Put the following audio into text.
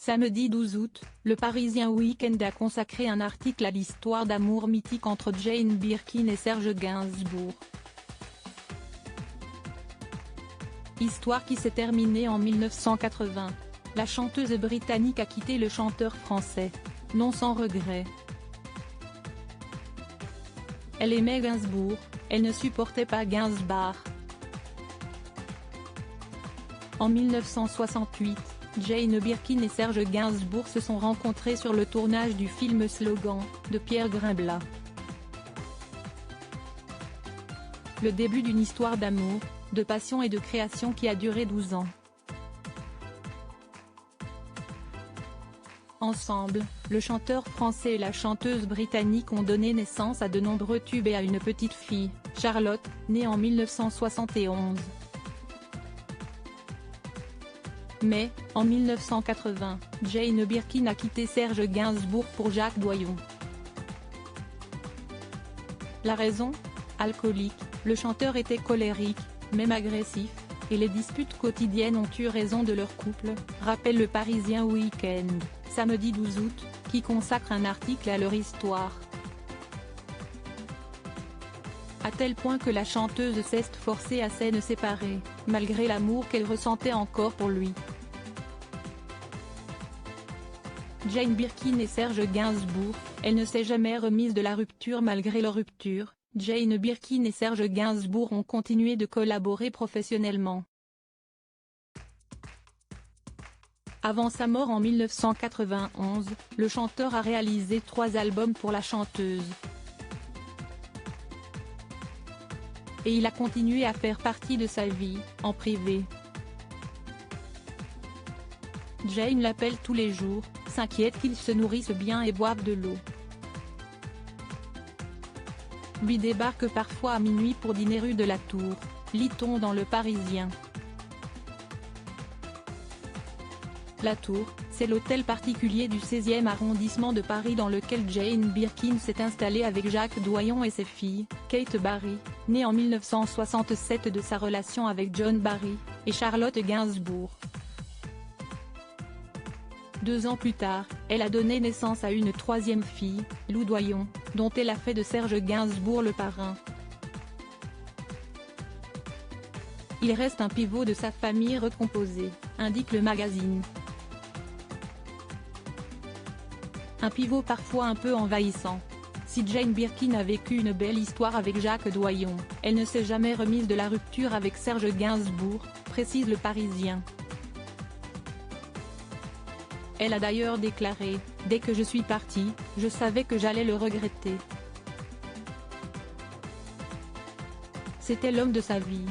Samedi 12 août, le Parisien Week-end a consacré un article à l'histoire d'amour mythique entre Jane Birkin et Serge Gainsbourg. Histoire qui s'est terminée en 1980. La chanteuse britannique a quitté le chanteur français. Non sans regret. Elle aimait Gainsbourg, elle ne supportait pas Gainsbourg. En 1968, Jane Birkin et Serge Gainsbourg se sont rencontrés sur le tournage du film Slogan, de Pierre Grimblat. Le début d'une histoire d'amour, de passion et de création qui a duré 12 ans. Ensemble, le chanteur français et la chanteuse britannique ont donné naissance à de nombreux tubes et à une petite fille, Charlotte, née en 1971. Mais, en 1980, Jane Birkin a quitté Serge Gainsbourg pour Jacques Doyon. La raison ? Alcoolique, le chanteur était colérique, même agressif, et les disputes quotidiennes ont eu raison de leur couple, rappelle le Parisien Week-end, samedi 12 août, qui consacre un article à leur histoire. À tel point que la chanteuse s'est forcée à se séparer, malgré l'amour qu'elle ressentait encore pour lui. Jane Birkin et Serge Gainsbourg, elle ne s'est jamais remise de la rupture malgré leur rupture. Jane Birkin et Serge Gainsbourg ont continué de collaborer professionnellement. Avant sa mort en 1991, le chanteur a réalisé 3 albums pour la chanteuse. Et il a continué à faire partie de sa vie, en privé. Jane l'appelle tous les jours, s'inquiète qu'il se nourrisse bien et boive de l'eau. Lui débarque parfois à minuit pour dîner rue de la Tour, lit-on dans Le Parisien. La Tour, c'est l'hôtel particulier du 16e arrondissement de Paris dans lequel Jane Birkin s'est installée avec Jacques Doyon et ses filles, Kate Barry, née en 1967 de sa relation avec John Barry, et Charlotte Gainsbourg. 2 ans plus tard, elle a donné naissance à une 3e fille, Lou Doyon, dont elle a fait de Serge Gainsbourg le parrain. Il reste un pivot de sa famille recomposée, indique le magazine. Un pivot parfois un peu envahissant. Si Jane Birkin a vécu une belle histoire avec Jacques Doyon, elle ne s'est jamais remise de la rupture avec Serge Gainsbourg, précise le Parisien. Elle a d'ailleurs déclaré « Dès que je suis partie, je savais que j'allais le regretter. C'était l'homme de sa vie.